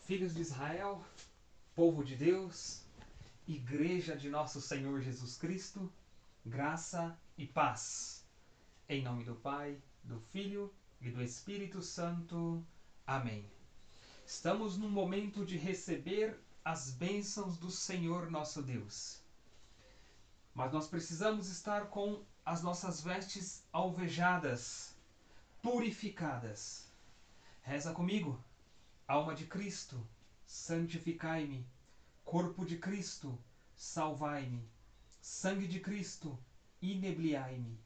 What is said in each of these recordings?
filhos de Israel, povo de Deus, igreja de nosso Senhor Jesus Cristo, graça e paz. Em nome do Pai, do Filho e do Espírito Santo. Amém. Estamos num momento de receber as bênçãos do Senhor nosso Deus. Mas nós precisamos estar com as nossas vestes alvejadas, purificadas. Reza comigo. Alma de Cristo, santificai-me. Corpo de Cristo, salvai-me. Sangue de Cristo, inebriai-me.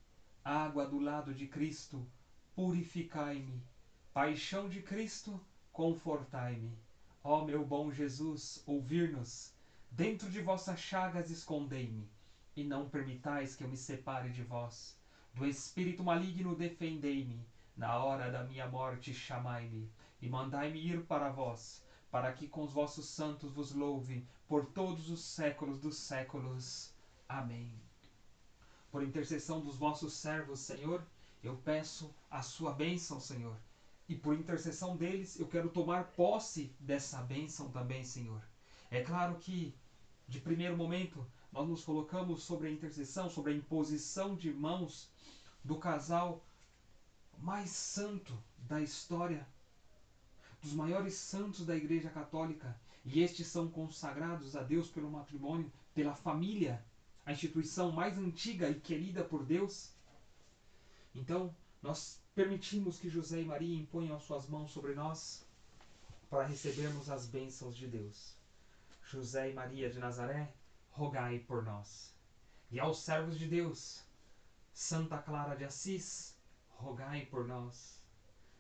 Água do lado de Cristo, purificai-me. Paixão de Cristo, confortai-me. Ó meu bom Jesus, ouvir-nos. Dentro de vossas chagas escondei-me, e não permitais que eu me separe de vós. Do espírito maligno defendei-me. Na hora da minha morte chamai-me, e mandai-me ir para vós, para que com os vossos santos vos louve por todos os séculos dos séculos. Amém. Por intercessão dos vossos servos, Senhor, eu peço a sua bênção, Senhor. E por intercessão deles, eu quero tomar posse dessa bênção também, Senhor. É claro que, de primeiro momento, nós nos colocamos sobre a intercessão, sobre a imposição de mãos do casal mais santo da história, dos maiores santos da Igreja Católica, e estes são consagrados a Deus pelo matrimônio, pela família, a instituição mais antiga e querida por Deus. Então, nós permitimos que José e Maria imponham as suas mãos sobre nós para recebermos as bênçãos de Deus. José e Maria de Nazaré, rogai por nós. E aos servos de Deus, Santa Clara de Assis, rogai por nós.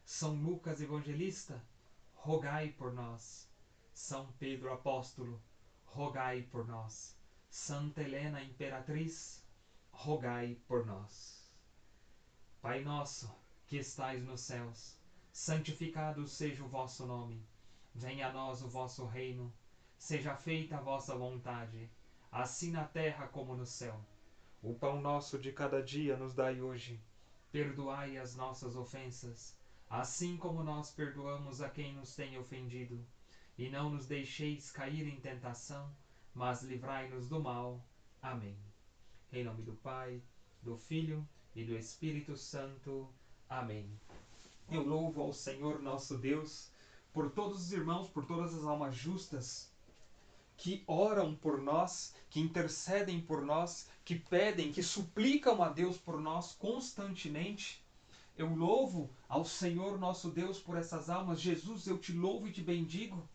São Lucas Evangelista, rogai por nós. São Pedro Apóstolo, rogai por nós. Santa Helena Imperatriz, rogai por nós. Pai nosso, que estais nos céus, santificado seja o vosso nome. Venha a nós o vosso reino. Seja feita a vossa vontade, assim na terra como no céu. O pão nosso de cada dia nos dai hoje. Perdoai as nossas ofensas, assim como nós perdoamos a quem nos tem ofendido. E não nos deixeis cair em tentação, mas livrai-nos do mal. Amém. Em nome do Pai, do Filho e do Espírito Santo. Amém. Eu louvo ao Senhor nosso Deus por todos os irmãos, por todas as almas justas que oram por nós, que intercedem por nós, que pedem, que suplicam a Deus por nós constantemente. Eu louvo ao Senhor nosso Deus por essas almas. Jesus, eu te louvo e te bendigo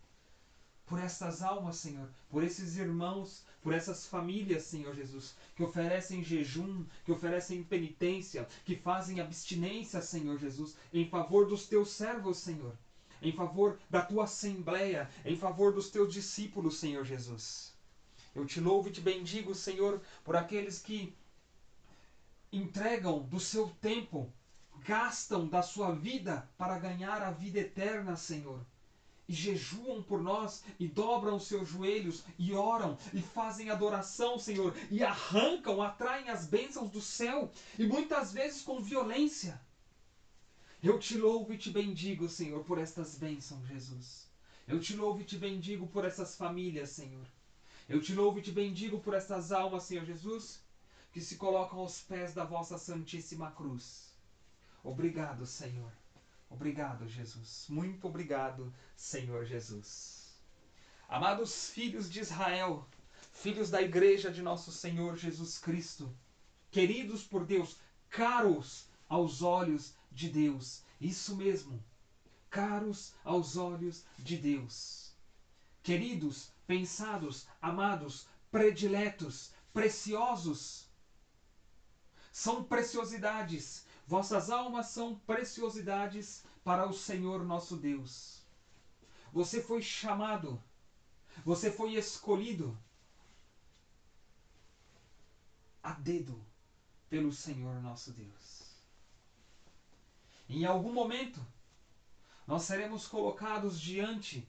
por essas almas, Senhor, por esses irmãos, por essas famílias, Senhor Jesus, que oferecem jejum, que oferecem penitência, que fazem abstinência, Senhor Jesus, em favor dos teus servos, Senhor, em favor da tua assembleia, em favor dos teus discípulos, Senhor Jesus. Eu te louvo e te bendigo, Senhor, por aqueles que entregam do seu tempo, gastam da sua vida para ganhar a vida eterna, Senhor. E jejuam por nós, e dobram os seus joelhos, e oram, e fazem adoração, Senhor, e arrancam, atraem as bênçãos do céu, e muitas vezes com violência. Eu te louvo e te bendigo, Senhor, por estas bênçãos, Jesus. Eu te louvo e te bendigo por essas famílias, Senhor. Eu te louvo e te bendigo por estas almas, Senhor Jesus, que se colocam aos pés da vossa Santíssima Cruz. Obrigado, Senhor. Obrigado, Jesus. Muito obrigado, Senhor Jesus. Amados filhos de Israel, filhos da Igreja de nosso Senhor Jesus Cristo, queridos por Deus, caros aos olhos de Deus. Isso mesmo, caros aos olhos de Deus. Queridos, pensados, amados, prediletos, preciosos. São preciosidades. Vossas almas são preciosidades para o Senhor nosso Deus. Você foi chamado, você foi escolhido a dedo pelo Senhor nosso Deus. Em algum momento, nós seremos colocados diante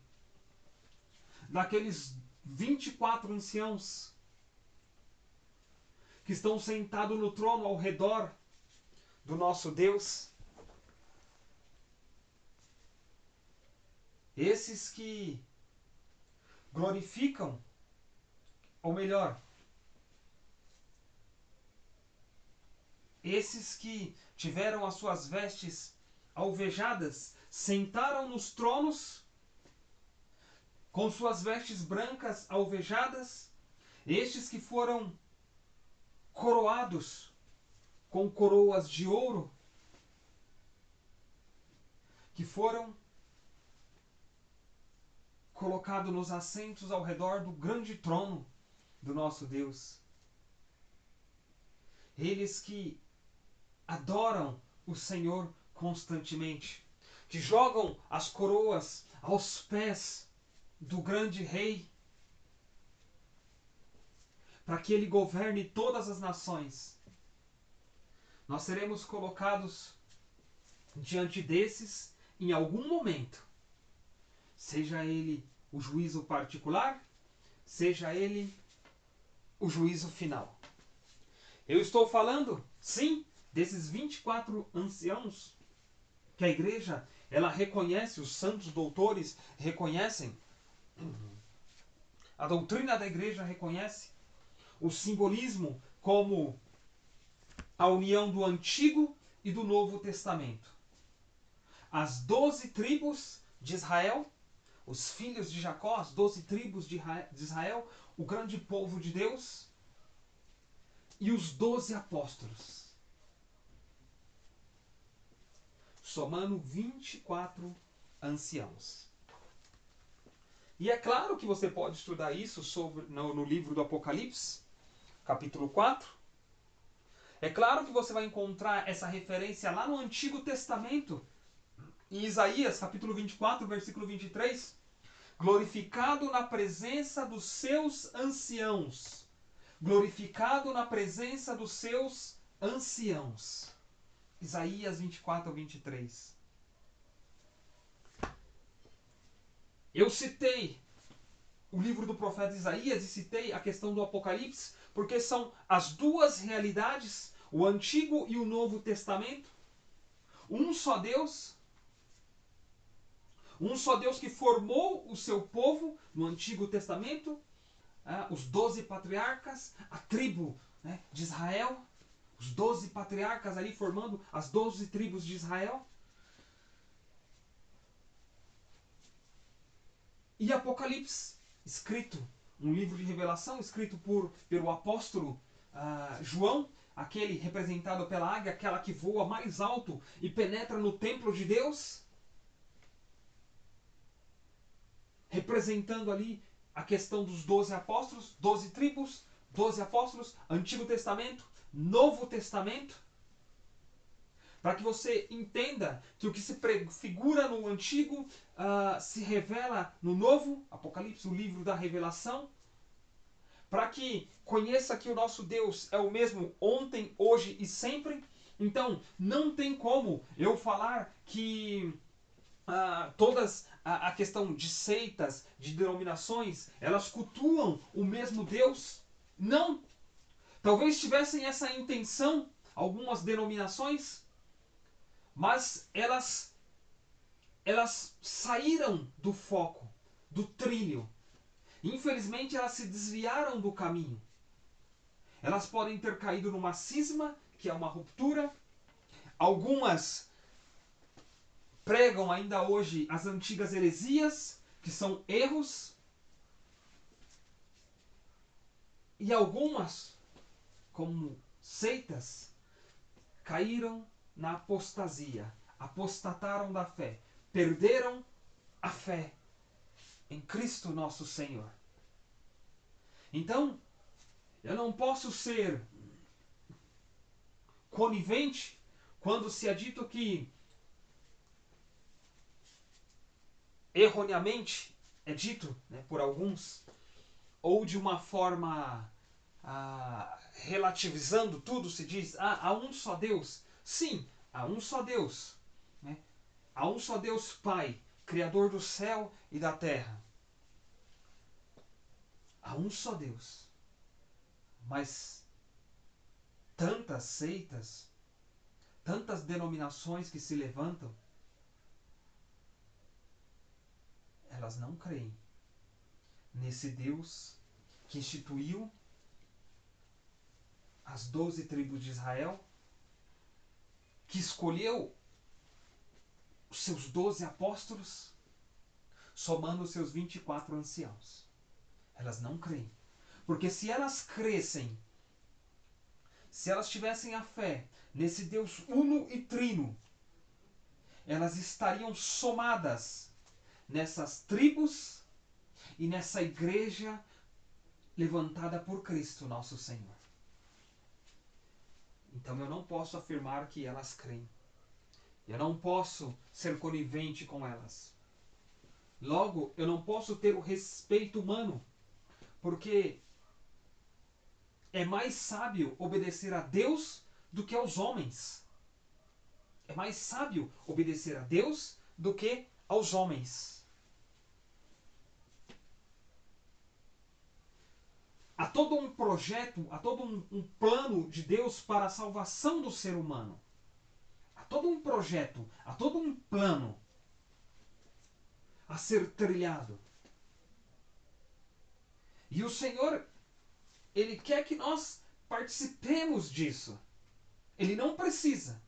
daqueles 24 anciãos que estão sentados no trono ao redor do nosso Deus. Esses que glorificam, ou melhor, esses que tiveram as suas vestes alvejadas, sentaram nos tronos com suas vestes brancas alvejadas, estes que foram coroados com coroas de ouro, que foram colocados nos assentos ao redor do grande trono do nosso Deus. Eles que adoram o Senhor constantemente, que jogam as coroas aos pés do grande rei, para que ele governe todas as nações. Nós seremos colocados diante desses em algum momento, seja ele o juízo particular, seja ele o juízo final. Eu estou falando, sim, desses 24 anciãos que a igreja ela reconhece, os santos doutores reconhecem, a doutrina da igreja reconhece o simbolismo como a união do Antigo e do Novo Testamento. As 12 tribos de Israel, os filhos de Jacó, as 12 tribos de Israel, o grande povo de Deus, e os 12 apóstolos, somando 24 anciãos. E é claro que você pode estudar isso no livro do Apocalipse, capítulo 4. É claro que você vai encontrar essa referência lá no Antigo Testamento, em Isaías, capítulo 24, versículo 23. Glorificado na presença dos seus anciãos. Glorificado na presença dos seus anciãos. Isaías 24 ao 23. Eu citei o livro do profeta Isaías e citei a questão do Apocalipse, porque são as duas realidades, o Antigo e o Novo Testamento. Um só Deus que formou o seu povo no Antigo Testamento, os 12 patriarcas, a tribo, né, de Israel, os 12 patriarcas ali formando as 12 tribos de Israel. E Apocalipse, escrito, um livro de revelação escrito pelo apóstolo João, aquele representado pela águia, aquela que voa mais alto e penetra no templo de Deus, representando ali a questão dos 12 apóstolos, 12 tribos, 12 apóstolos, Antigo Testamento, Novo Testamento, para que você entenda que o que se prefigura no Antigo se revela no Novo, Apocalipse, o livro da revelação, para que conheça que o nosso Deus é o mesmo ontem, hoje e sempre. Então, não tem como eu falar que todas a questão de seitas, de denominações, elas cultuam o mesmo Deus. Não. Talvez tivessem essa intenção, algumas denominações, mas elas saíram do foco, do trilho. Infelizmente, elas se desviaram do caminho. Elas podem ter caído numa cisma, que é uma ruptura. Algumas pregam ainda hoje as antigas heresias, que são erros. E algumas, como seitas, caíram na apostasia, apostataram da fé, perderam a fé em Cristo nosso Senhor. Então, eu não posso ser conivente quando se é dito que erroneamente é dito, né, por alguns, ou de uma forma relativizando tudo, se diz, há um só Deus. Sim, há um só Deus. Né? Há um só Deus Pai, Criador do céu e da terra. Há um só Deus. Mas tantas seitas, tantas denominações que se levantam, elas não creem nesse Deus que instituiu as 12 tribos de Israel, que escolheu os seus 12 apóstolos, somando os seus 24 anciãos. Elas não creem. Porque se elas crescem, se elas tivessem a fé nesse Deus uno e trino, elas estariam somadas nessas tribos e nessa igreja levantada por Cristo, nosso Senhor. Então eu não posso afirmar que elas creem. Eu não posso ser conivente com elas. Logo, eu não posso ter o respeito humano, porque é mais sábio obedecer a Deus do que aos homens. É mais sábio obedecer a Deus do que aos homens. Há todo um projeto, há todo um plano de Deus para a salvação do ser humano. Há todo um projeto, há todo um plano a ser trilhado. E o Senhor, Ele quer que nós participemos disso. Ele não precisa.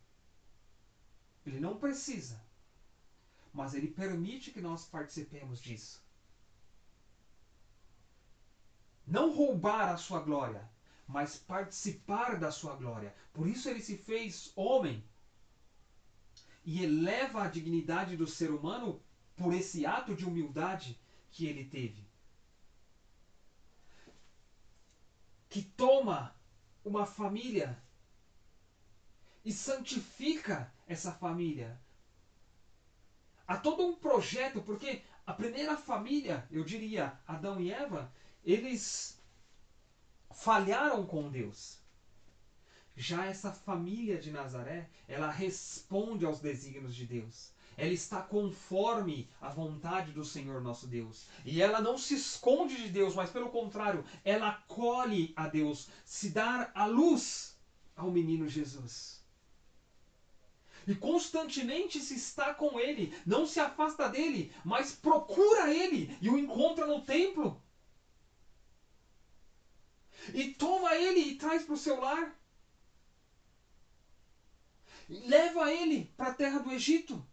Ele não precisa. Mas Ele permite que nós participemos disso. Não roubar a sua glória, mas participar da sua glória. Por isso Ele se fez homem. E eleva a dignidade do ser humano por esse ato de humildade que Ele teve. Que toma uma família e santifica essa família. Há todo um projeto, porque a primeira família, eu diria, Adão e Eva, eles falharam com Deus. Já essa família de Nazaré, ela responde aos desígnios de Deus. Ela está conforme a vontade do Senhor nosso Deus. E ela não se esconde de Deus, mas pelo contrário, ela acolhe a Deus, se dá a luz ao menino Jesus. E constantemente se está com ele, não se afasta dele, mas procura ele e o encontra no templo. E toma ele e traz para o seu lar. E leva ele para a terra do Egito.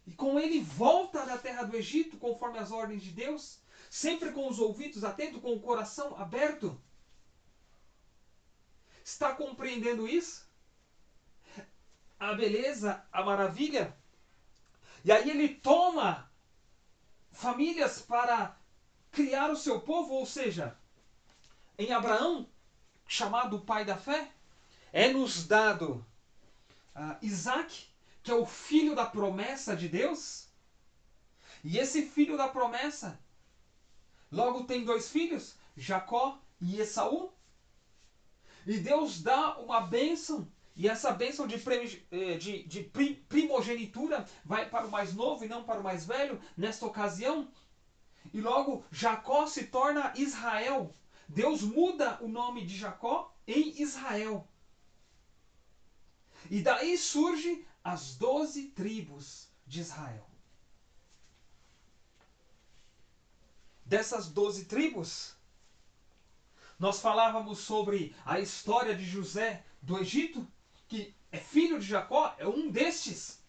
E com ele volta da terra do Egito, conforme as ordens de Deus, sempre com os ouvidos atentos, com o coração aberto. Está compreendendo isso? A beleza, a maravilha? E aí ele toma famílias para criar o seu povo, ou seja, em Abraão, chamado o pai da fé, é-nos dado Isaac, que é o filho da promessa de Deus. E esse filho da promessa logo tem 2 filhos, Jacó e Esaú. E Deus dá uma bênção, e essa bênção de primogenitura vai para o mais novo e não para o mais velho, nesta ocasião. E logo Jacó se torna Israel. Deus muda o nome de Jacó em Israel. E daí surge as 12 tribos de Israel. Dessas 12 tribos, nós falávamos sobre a história de José do Egito, que é filho de Jacó, é um destes.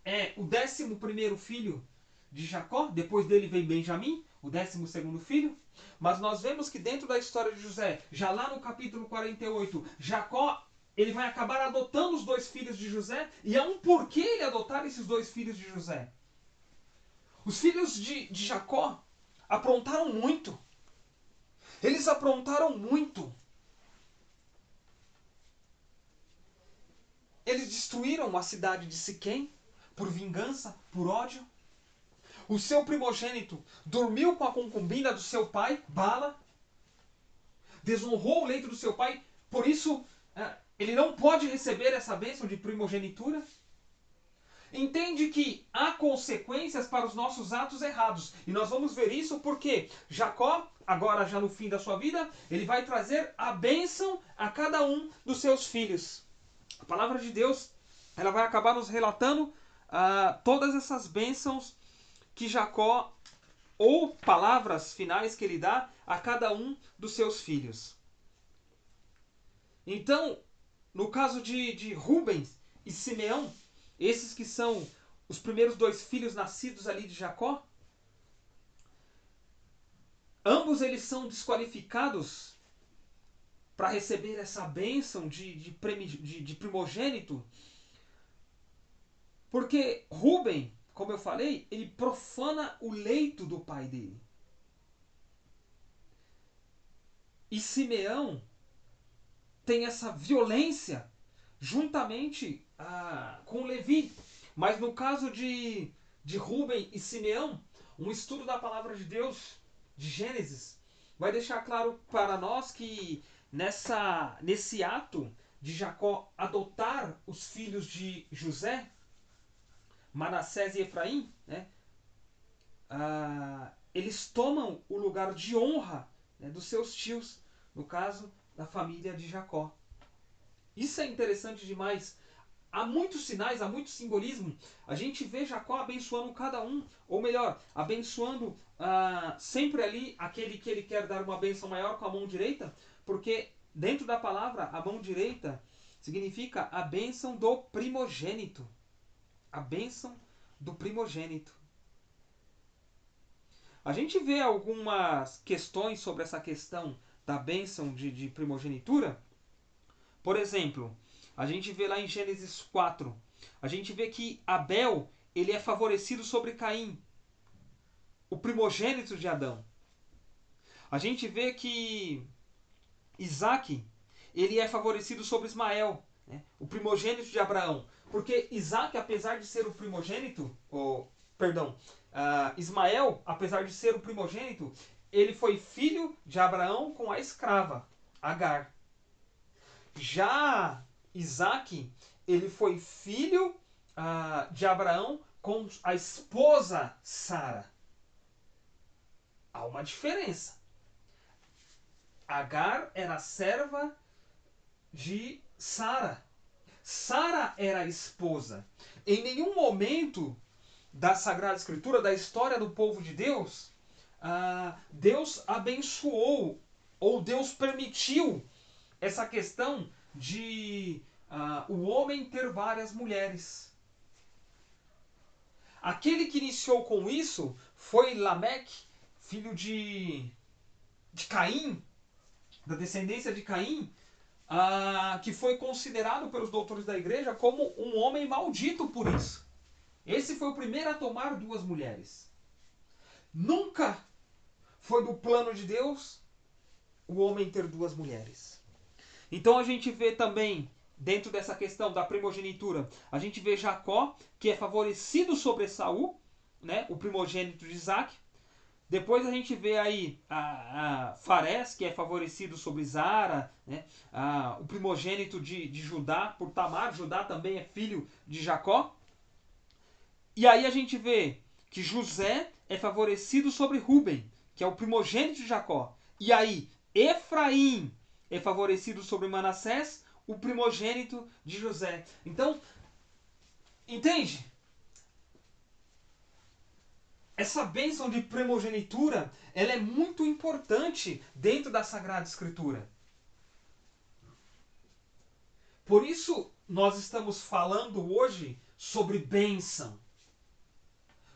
É o 11º filho de Jacó, depois dele vem Benjamim, o 12º filho. Mas nós vemos que dentro da história de José, já lá no capítulo 48, Jacó, ele vai acabar adotando os 2 filhos de José, e há um porquê ele adotar esses 2 filhos de José. Os filhos de Jacó aprontaram muito. Eles aprontaram muito. Eles destruíram a cidade de Siquém por vingança, por ódio. O seu primogênito dormiu com a concubina do seu pai, Bala. Desonrou o leito do seu pai. Por isso, ele não pode receber essa bênção de primogenitura. Entende que há consequências para os nossos atos errados. E nós vamos ver isso porque Jacó, agora já no fim da sua vida, ele vai trazer a bênção a cada um dos seus filhos. A palavra de Deus, ela vai acabar nos relatando todas essas bênçãos que Jacó ou palavras finais que ele dá a cada um dos seus filhos. Então, no caso de Rubens e Simeão, esses que são os primeiros dois filhos nascidos ali de Jacó, ambos eles são desqualificados para receber essa bênção de primogênito, porque Rubem, como eu falei, ele profana o leito do pai dele. E Simeão tem essa violência juntamente com Levi. Mas no caso de Rubem e Simeão, um estudo da palavra de Deus, de Gênesis, vai deixar claro para nós que nesse ato de Jacó adotar os filhos de José, Manassés e Efraim, né, eles tomam o lugar de honra, né, dos seus tios, no caso da família de Jacó. Isso é interessante demais. Há muitos sinais, há muito simbolismo. A gente vê Jacó abençoando cada um, ou melhor, abençoando sempre ali aquele que ele quer dar uma bênção maior com a mão direita, porque dentro da palavra, a mão direita significa a bênção do primogênito. A bênção do primogênito. A gente vê algumas questões sobre essa questão da bênção de primogenitura. Por exemplo, a gente vê lá em Gênesis 4, a gente vê que Abel ele é favorecido sobre Caim, o primogênito de Adão. A gente vê que Isaac ele é favorecido sobre Ismael, né, o primogênito de Abraão. Porque Isaac, apesar de ser o primogênito, Ismael, apesar de ser o primogênito, ele foi filho de Abraão com a escrava, Agar. Já Isaac, ele foi filho de Abraão com a esposa Sara. Há uma diferença. Agar era serva de Sara. Sara era a esposa. Em nenhum momento da Sagrada Escritura, da história do povo de Deus, Deus abençoou ou Deus permitiu essa questão de o homem ter várias mulheres. Aquele que iniciou com isso foi Lameque, filho de Caim, da descendência de Caim, que foi considerado pelos doutores da igreja como um homem maldito por isso. Esse foi o primeiro a tomar duas mulheres. Nunca foi do plano de Deus o homem ter duas mulheres. Então a gente vê também, dentro dessa questão da primogenitura, a gente vê Jacó, que é favorecido sobre Esaú, né, o primogênito de Isaac. Depois a gente vê aí Farés, que é favorecido sobre Zara, né, o primogênito de Judá por Tamar. Judá também é filho de Jacó. E aí a gente vê que José é favorecido sobre Rubem, que é o primogênito de Jacó. E aí Efraim é favorecido sobre Manassés, o primogênito de José. Então, entende? Essa bênção de primogenitura, ela é muito importante dentro da Sagrada Escritura. Por isso, nós estamos falando hoje sobre bênção.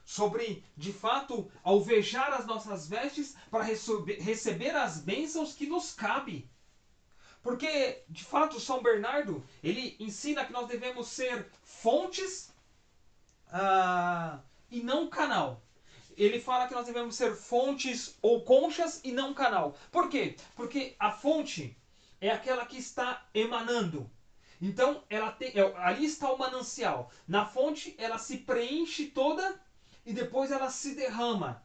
Sobre, de fato, alvejar as nossas vestes para receber as bênçãos que nos cabem. Porque, de fato, São Bernardo, ele ensina que nós devemos ser fontes e não canal. Ele fala que nós devemos ser fontes ou conchas e não canal. Por quê? Porque a fonte é aquela que está emanando. Então, ali está o manancial. Na fonte, ela se preenche toda e depois ela se derrama.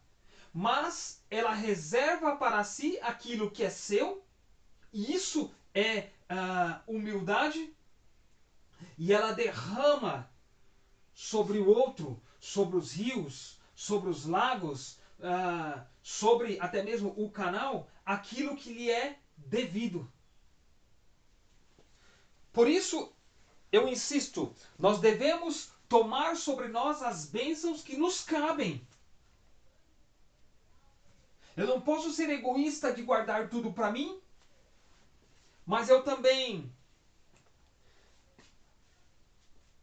Mas ela reserva para si aquilo que é seu, e isso é humildade, e ela derrama sobre o outro, sobre os rios, sobre os lagos, sobre até mesmo o canal, aquilo que lhe é devido. Por isso, eu insisto, nós devemos tomar sobre nós as bênçãos que nos cabem. Eu não posso ser egoísta de guardar tudo para mim, mas eu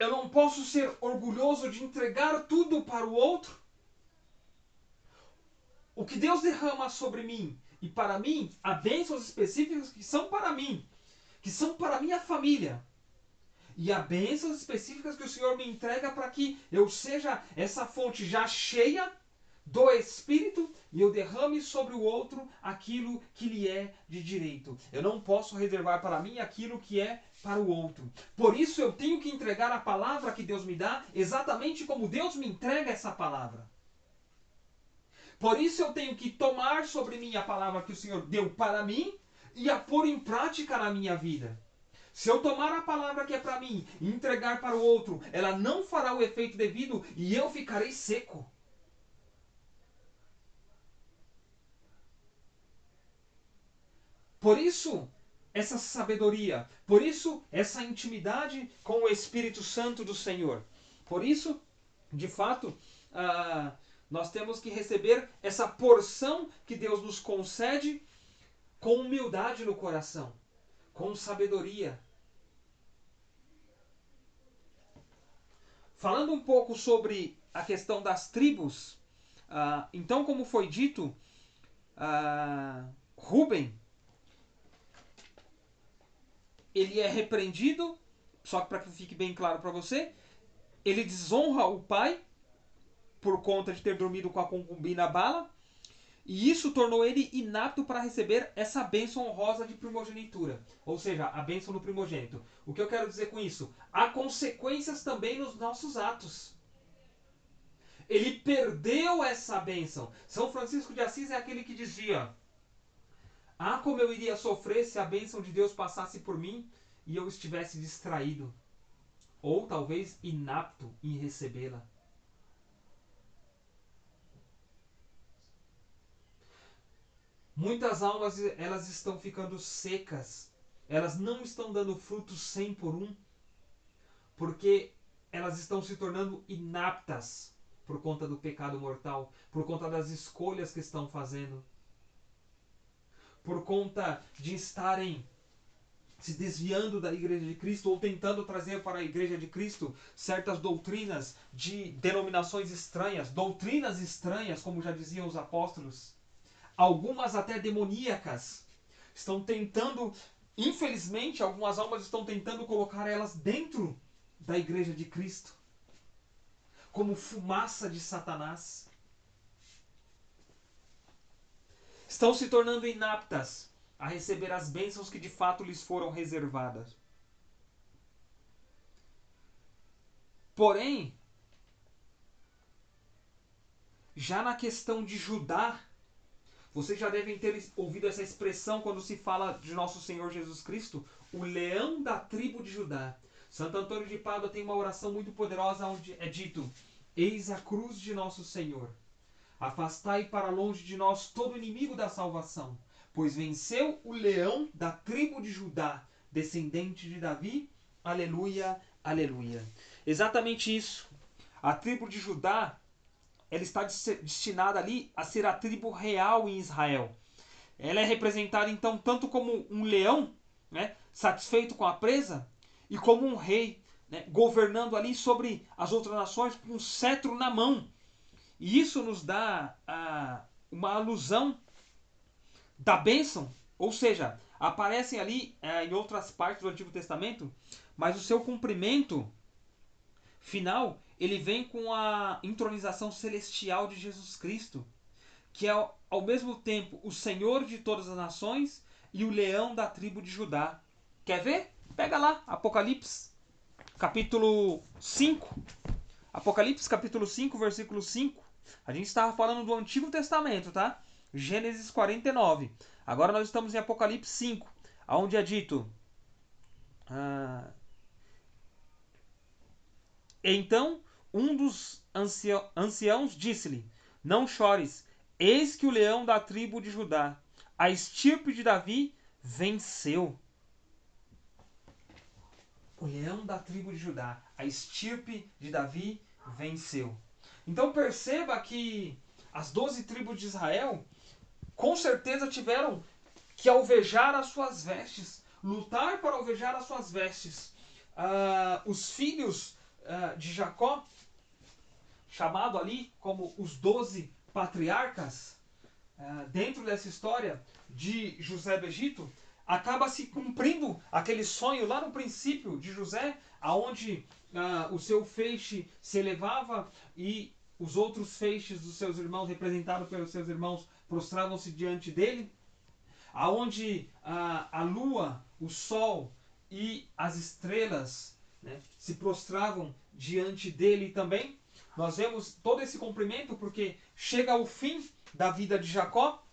não posso ser orgulhoso de entregar tudo para o outro. O que Deus derrama sobre mim e para mim, há bênçãos específicas que são para mim, que são para a minha família. E há bênçãos específicas que o Senhor me entrega para que eu seja essa fonte já cheia do Espírito e eu derrame sobre o outro aquilo que lhe é de direito. Eu não posso reservar para mim aquilo que é para o outro. Por isso eu tenho que entregar a palavra que Deus me dá exatamente como Deus me entrega essa palavra. Por isso eu tenho que tomar sobre mim a palavra que o Senhor deu para mim e a pôr em prática na minha vida. Se eu tomar a palavra que é para mim e entregar para o outro, ela não fará o efeito devido e eu ficarei seco. Por isso, essa sabedoria, por isso, essa intimidade com o Espírito Santo do Senhor. Por isso, de fato, nós temos que receber essa porção que Deus nos concede com humildade no coração, com sabedoria. Falando um pouco sobre a questão das tribos, então, como foi dito, Rúben, ele é repreendido, só que para que fique bem claro para você, ele desonra o pai por conta de ter dormido com a concubina Bala, e isso tornou ele inapto para receber essa bênção honrosa de primogenitura, ou seja, a bênção do primogênito. O que eu quero dizer com isso? Há consequências também nos nossos atos. Ele perdeu essa bênção. São Francisco de Assis é aquele que dizia: como eu iria sofrer se a bênção de Deus passasse por mim e eu estivesse distraído, ou talvez inapto em recebê-la. Muitas almas, elas estão ficando secas, elas não estão dando frutos 100 por 1, porque elas estão se tornando inaptas por conta do pecado mortal, por conta das escolhas que estão fazendo, por conta de estarem se desviando da Igreja de Cristo ou tentando trazer para a Igreja de Cristo certas doutrinas de denominações estranhas, doutrinas estranhas, como já diziam os apóstolos, algumas até demoníacas. Estão tentando, infelizmente, algumas almas estão tentando colocar elas dentro da Igreja de Cristo, como fumaça de Satanás. Estão se tornando inaptas a receber as bênçãos que de fato lhes foram reservadas. Porém, já na questão de Judá, vocês já devem ter ouvido essa expressão quando se fala de nosso Senhor Jesus Cristo, o leão da tribo de Judá. Santo Antônio de Pádua tem uma oração muito poderosa onde é dito: eis a cruz de nosso Senhor. Afastai para longe de nós todo inimigo da salvação, pois venceu o leão da tribo de Judá, descendente de Davi. Aleluia, aleluia. Exatamente isso. A tribo de Judá, ela está destinada ali a ser a tribo real em Israel. Ela é representada então tanto como um leão, né, satisfeito com a presa, e como um rei, né, governando ali sobre as outras nações com um cetro na mão. E isso nos dá uma alusão da bênção, ou seja, aparecem ali em outras partes do Antigo Testamento, mas o seu cumprimento final, ele vem com a entronização celestial de Jesus Cristo, que é ao mesmo tempo o Senhor de todas as nações e o leão da tribo de Judá. Quer ver? Pega lá, Apocalipse, capítulo 5. Apocalipse, capítulo 5, versículo 5. A gente estava falando do Antigo Testamento, tá? Gênesis 49. Agora nós estamos em Apocalipse 5, onde é dito: então um dos anciãos disse-lhe: não chores, eis que o leão da tribo de Judá, a estirpe de Davi, venceu. O leão da tribo de Judá, a estirpe de Davi, venceu. Então perceba que as 12 tribos de Israel, com certeza tiveram que alvejar as suas vestes, lutar para alvejar as suas vestes. Os filhos de Jacó, chamado ali como os 12 patriarcas, dentro dessa história de José do Egito, acaba se cumprindo aquele sonho lá no princípio de José, aonde o seu feixe se elevava e os outros feixes dos seus irmãos, representados pelos seus irmãos, prostravam-se diante dele, aonde a lua, o sol e as estrelas, né, se prostravam diante dele também. Nós vemos todo esse cumprimento porque chega ao fim da vida de Jacó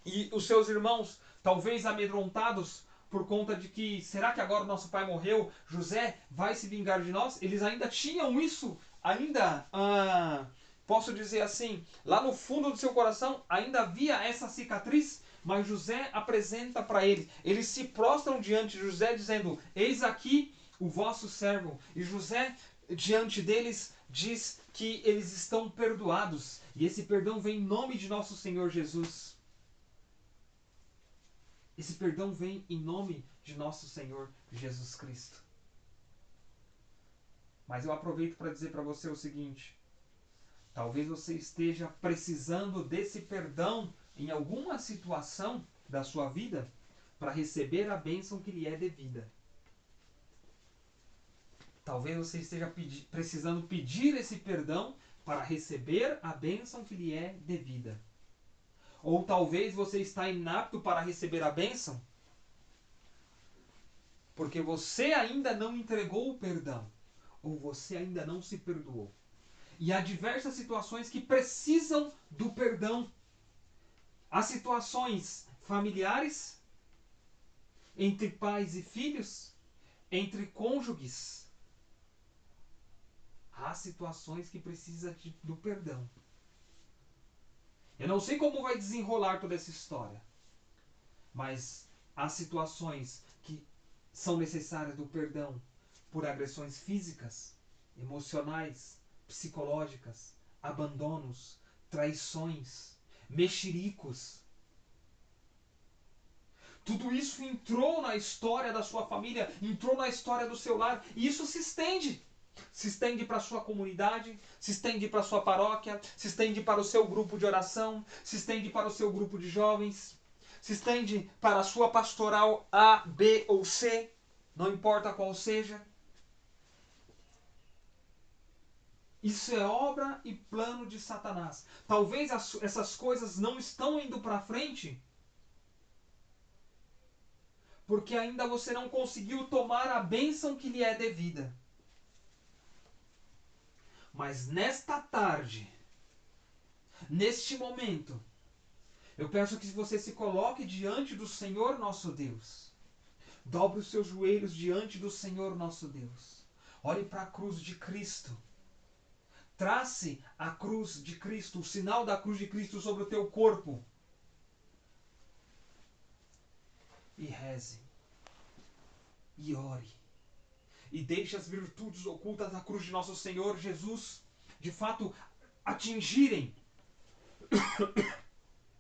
e os seus irmãos, talvez amedrontados por conta de que, será que agora nosso pai morreu, José vai se vingar de nós? Eles ainda tinham isso, ainda, posso dizer assim, lá no fundo do seu coração, ainda havia essa cicatriz, mas José apresenta para eles. Eles se prostram diante de José dizendo, eis aqui o vosso servo. E José, diante deles, diz que eles estão perdoados. E esse perdão vem em nome de nosso Senhor Jesus. Esse perdão vem em nome de nosso Senhor Jesus Cristo. Mas eu aproveito para dizer para você o seguinte. Talvez você esteja precisando desse perdão em alguma situação da sua vida para receber a bênção que lhe é devida. Talvez você esteja precisando pedir esse perdão para receber a bênção que lhe é devida. Ou talvez você está inapto para receber a bênção porque você ainda não entregou o perdão. Ou você ainda não se perdoou. E há diversas situações que precisam do perdão. Há situações familiares, entre pais e filhos, entre cônjuges. Há situações que precisam do perdão. Eu não sei como vai desenrolar toda essa história, mas há situações que são necessárias do perdão por agressões físicas, emocionais, psicológicas, abandonos, traições, mexericos. Tudo isso entrou na história da sua família, entrou na história do seu lar, e isso se estende. Se estende para a sua comunidade, se estende para a sua paróquia, se estende para o seu grupo de oração, se estende para o seu grupo de jovens, se estende para a sua pastoral A, B ou C, não importa qual seja. Isso é obra e plano de Satanás. Talvez essas coisas não estão indo para frente porque ainda você não conseguiu tomar a bênção que lhe é devida. Mas nesta tarde, neste momento, eu peço que você se coloque diante do Senhor nosso Deus. Dobre os seus joelhos diante do Senhor nosso Deus. Olhe para a cruz de Cristo. Trace a cruz de Cristo, o sinal da cruz de Cristo sobre o teu corpo. E reze. E ore. E deixe as virtudes ocultas da cruz de nosso Senhor Jesus, de fato, atingirem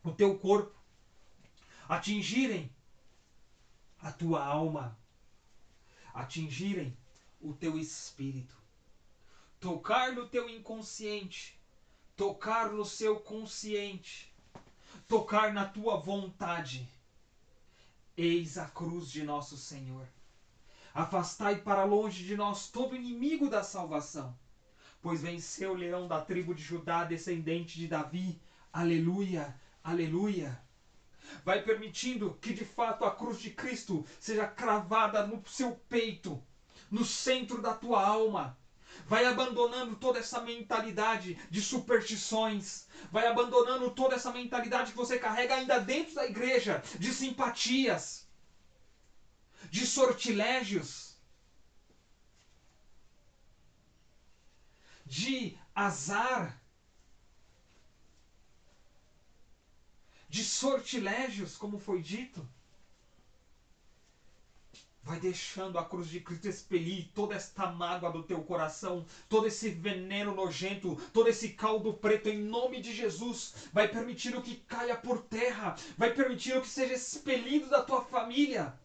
o teu corpo, atingirem a tua alma, atingirem o teu espírito, tocar no teu inconsciente, tocar no seu consciente, tocar na tua vontade. Eis a cruz de nosso Senhor. Afastai para longe de nós todo inimigo da salvação, pois venceu o leão da tribo de Judá, descendente de Davi. Aleluia, aleluia. Vai permitindo que de fato a cruz de Cristo seja cravada no seu peito, no centro da tua alma. Vai abandonando toda essa mentalidade de superstições. Vai abandonando toda essa mentalidade que você carrega ainda dentro da igreja, de simpatias, de sortilégios, de azar, de sortilégios, como foi dito. Vai deixando a cruz de Cristo expelir toda esta mágoa do teu coração, todo esse veneno nojento, todo esse caldo preto, em nome de Jesus. Vai permitir o que caia por terra, vai permitir o que seja expelido da tua família.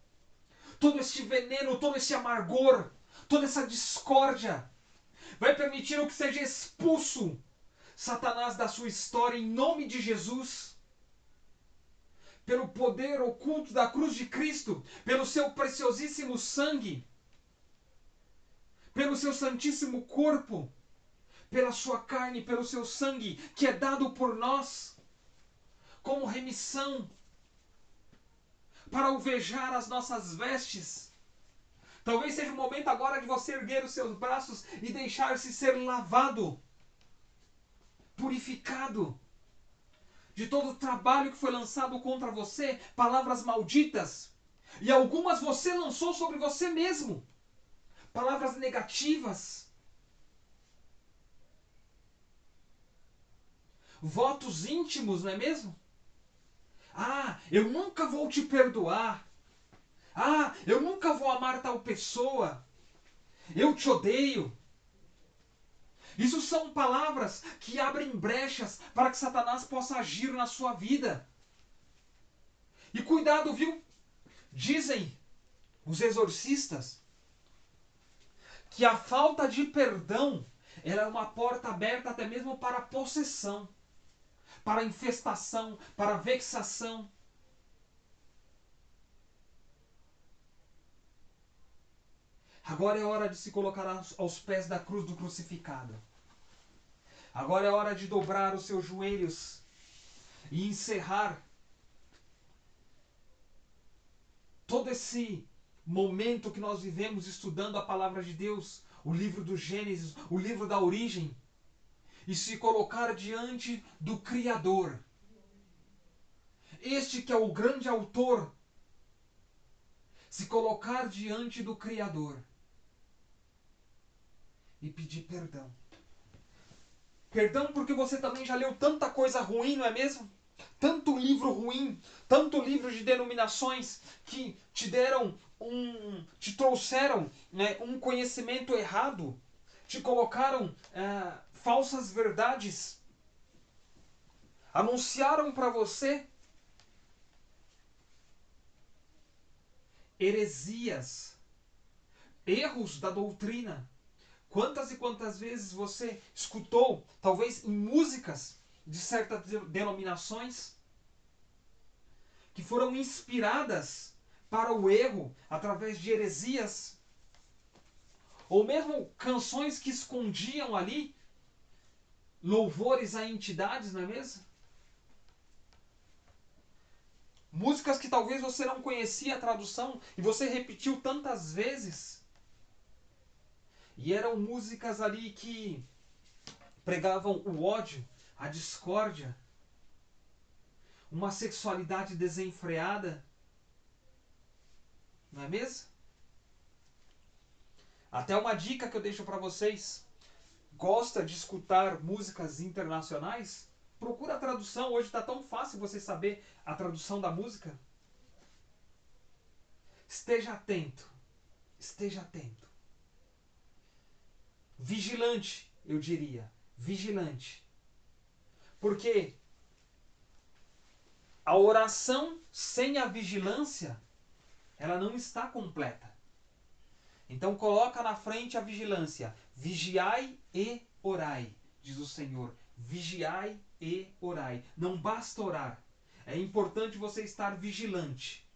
Todo este veneno, todo esse amargor, toda essa discórdia, vai permitir o que seja expulso, Satanás, da sua história, em nome de Jesus. Pelo poder oculto da cruz de Cristo, pelo seu preciosíssimo sangue, pelo seu santíssimo corpo, pela sua carne, pelo seu sangue, que é dado por nós, como remissão, para alvejar as nossas vestes. Talvez seja o momento agora de você erguer os seus braços e deixar-se ser lavado, purificado, de todo o trabalho que foi lançado contra você, palavras malditas, e algumas você lançou sobre você mesmo, palavras negativas, votos íntimos, não é mesmo? Ah, eu nunca vou te perdoar. Ah, eu nunca vou amar tal pessoa. Eu te odeio. Isso são palavras que abrem brechas para que Satanás possa agir na sua vida. E cuidado, viu? Dizem os exorcistas que a falta de perdão, ela é uma porta aberta até mesmo para a possessão, para a infestação, para a vexação. Agora é hora de se colocar aos pés da cruz do crucificado. Agora é hora de dobrar os seus joelhos e encerrar todo esse momento que nós vivemos estudando a palavra de Deus, o livro do Gênesis, o livro da origem, e se colocar diante do Criador. Este que é o grande autor. Se colocar diante do Criador e pedir perdão. Perdão porque você também já leu tanta coisa ruim, não é mesmo? Tanto livro ruim, tanto livro de denominações que te te trouxeram, né, um conhecimento errado, te colocaram falsas verdades, anunciaram para você heresias, erros da doutrina. Quantas e quantas vezes você escutou, talvez em músicas de certas denominações, que foram inspiradas para o erro através de heresias, ou mesmo canções que escondiam ali louvores a entidades, não é mesmo? Músicas que talvez você não conhecia a tradução e você repetiu tantas vezes. E eram músicas ali que pregavam o ódio, a discórdia, uma sexualidade desenfreada, não é mesmo? Até uma dica que eu deixo para vocês. Gosta de escutar músicas internacionais? Procura a tradução. Hoje está tão fácil você saber a tradução da música. Esteja atento. Esteja atento. Vigilante, eu diria. Vigilante. Porque a oração sem a vigilância, ela não está completa. Então coloca na frente a vigilância. Vigiai e orai, diz o Senhor. Vigiai e orai. Não basta orar. É importante você estar vigilante.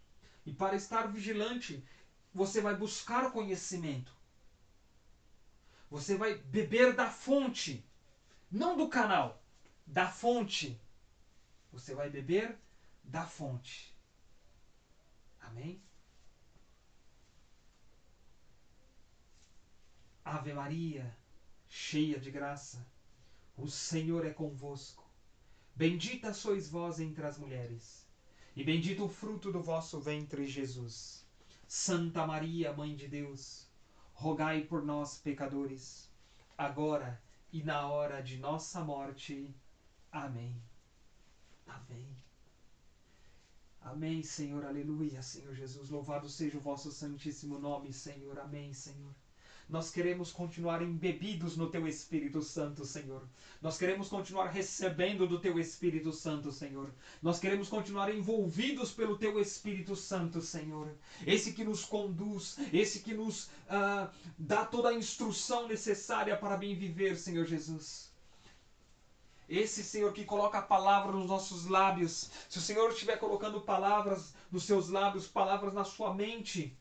E para estar vigilante, você vai buscar conhecimento. Você vai beber da fonte. Não do canal. Da fonte. Você vai beber da fonte. Amém? Ave Maria, cheia de graça, o Senhor é convosco. Bendita sois vós entre as mulheres, e bendito o fruto do vosso ventre, Jesus. Santa Maria, Mãe de Deus, rogai por nós, pecadores, agora e na hora de nossa morte. Amém. Amém. Amém, Senhor, aleluia, Senhor Jesus. Louvado seja o vosso santíssimo nome, Senhor. Amém, Senhor. Nós queremos continuar embebidos no Teu Espírito Santo, Senhor. Nós queremos continuar recebendo do Teu Espírito Santo, Senhor. Nós queremos continuar envolvidos pelo Teu Espírito Santo, Senhor. Esse que nos conduz, esse que nos dá toda a instrução necessária para bem viver, Senhor Jesus. Esse Senhor que coloca a palavra nos nossos lábios. Se o Senhor estiver colocando palavras nos seus lábios, palavras na sua mente,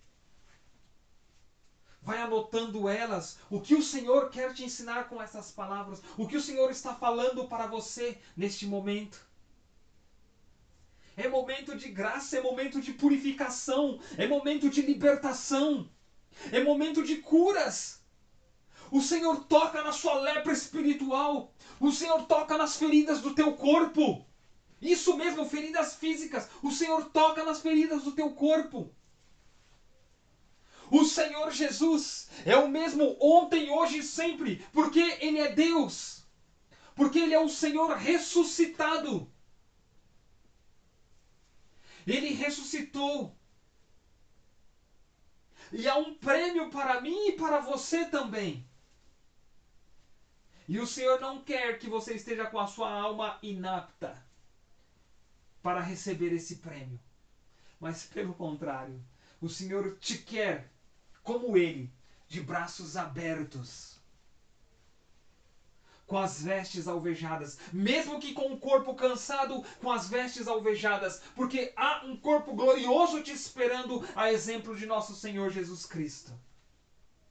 vai anotando elas. O que o Senhor quer te ensinar com essas palavras? O que o Senhor está falando para você neste momento? É momento de graça, é momento de purificação, é momento de libertação, é momento de curas. O Senhor toca na sua lepra espiritual. O Senhor toca nas feridas do teu corpo. Isso mesmo, feridas físicas. O Senhor toca nas feridas do teu corpo. O Senhor Jesus é o mesmo ontem, hoje e sempre. Porque Ele é Deus. Porque Ele é o Senhor ressuscitado. Ele ressuscitou. E há um prêmio para mim e para você também. E o Senhor não quer que você esteja com a sua alma inapta para receber esse prêmio. Mas pelo contrário, o Senhor te quer como Ele, de braços abertos, com as vestes alvejadas, mesmo que com o corpo cansado, com as vestes alvejadas, porque há um corpo glorioso te esperando, a exemplo de nosso Senhor Jesus Cristo.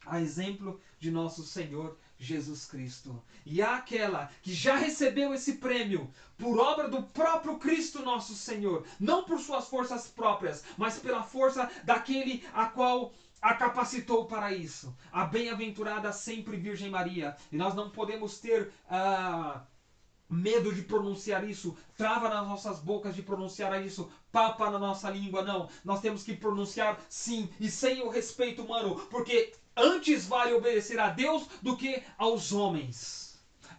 A exemplo de nosso Senhor Jesus Cristo. E há aquela que já recebeu esse prêmio por obra do próprio Cristo nosso Senhor, não por suas forças próprias, mas pela força daquele a qual a capacitou para isso. A bem-aventurada sempre Virgem Maria. E nós não podemos ter medo de pronunciar isso, trava nas nossas bocas de pronunciar isso, papa na nossa língua, não. Nós temos que pronunciar sim, e sem o respeito humano, porque antes vale obedecer a Deus do que aos homens.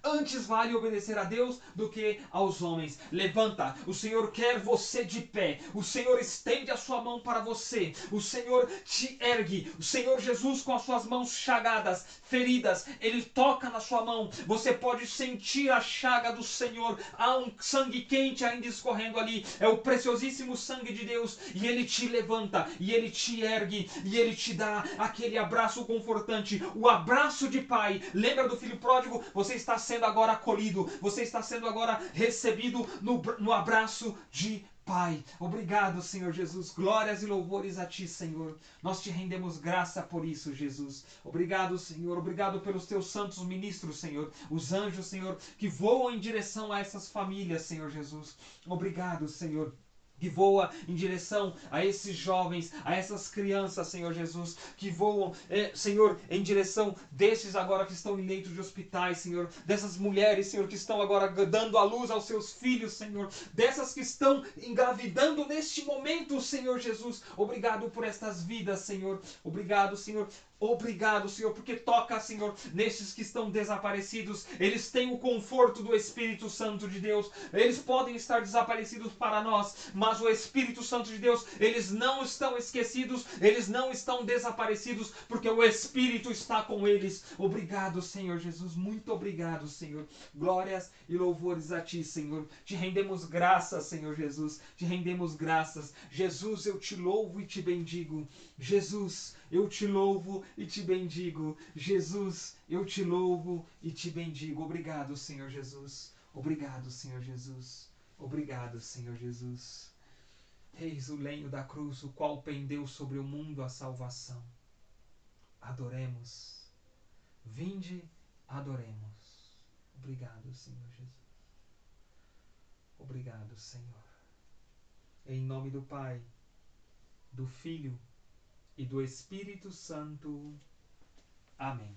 Antes vale obedecer a Deus do que aos homens. Levanta, o Senhor quer você de pé. O Senhor estende a sua mão para você. O Senhor te ergue. O Senhor Jesus com as suas mãos chagadas, feridas, Ele toca na sua mão. Você pode sentir a chaga do Senhor. Há um sangue quente ainda escorrendo ali. É o preciosíssimo sangue de Deus. E Ele te levanta, e Ele te ergue, e Ele te dá aquele abraço confortante. O abraço de pai. Lembra do filho pródigo? Você está sendo agora acolhido, você está sendo agora recebido no abraço de Pai. Obrigado, Senhor Jesus. Glórias e louvores a Ti, Senhor. Nós te rendemos graça por isso, Jesus. Obrigado, Senhor. Obrigado pelos Teus santos ministros, Senhor. Os anjos, Senhor, que voam em direção a essas famílias, Senhor Jesus. Obrigado, Senhor, que voa em direção a esses jovens, a essas crianças, Senhor Jesus, que voam, Senhor, em direção desses agora que estão em leitos de hospitais, Senhor, dessas mulheres, Senhor, que estão agora dando à luz aos seus filhos, Senhor, dessas que estão engravidando neste momento, Senhor Jesus. Obrigado por estas vidas, Senhor. Obrigado, Senhor. Obrigado, Senhor, porque toca, Senhor, nesses que estão desaparecidos. Eles têm o conforto do Espírito Santo de Deus. Eles podem estar desaparecidos para nós, mas o Espírito Santo de Deus, eles não estão esquecidos, eles não estão desaparecidos, porque o Espírito está com eles. Obrigado, Senhor Jesus, muito obrigado, Senhor. Glórias e louvores a Ti, Senhor. Te rendemos graças, Senhor Jesus. Te rendemos graças. Jesus, eu te louvo e te bendigo. Jesus, eu te louvo e te bendigo. Jesus, eu te louvo e te bendigo. Obrigado, Senhor Jesus. Obrigado, Senhor Jesus. Obrigado, Senhor Jesus. Eis o lenho da cruz, o qual pendeu sobre o mundo a salvação. Adoremos. Vinde, adoremos. Obrigado, Senhor Jesus. Obrigado, Senhor. Em nome do Pai, do Filho e do Espírito Santo. Amém.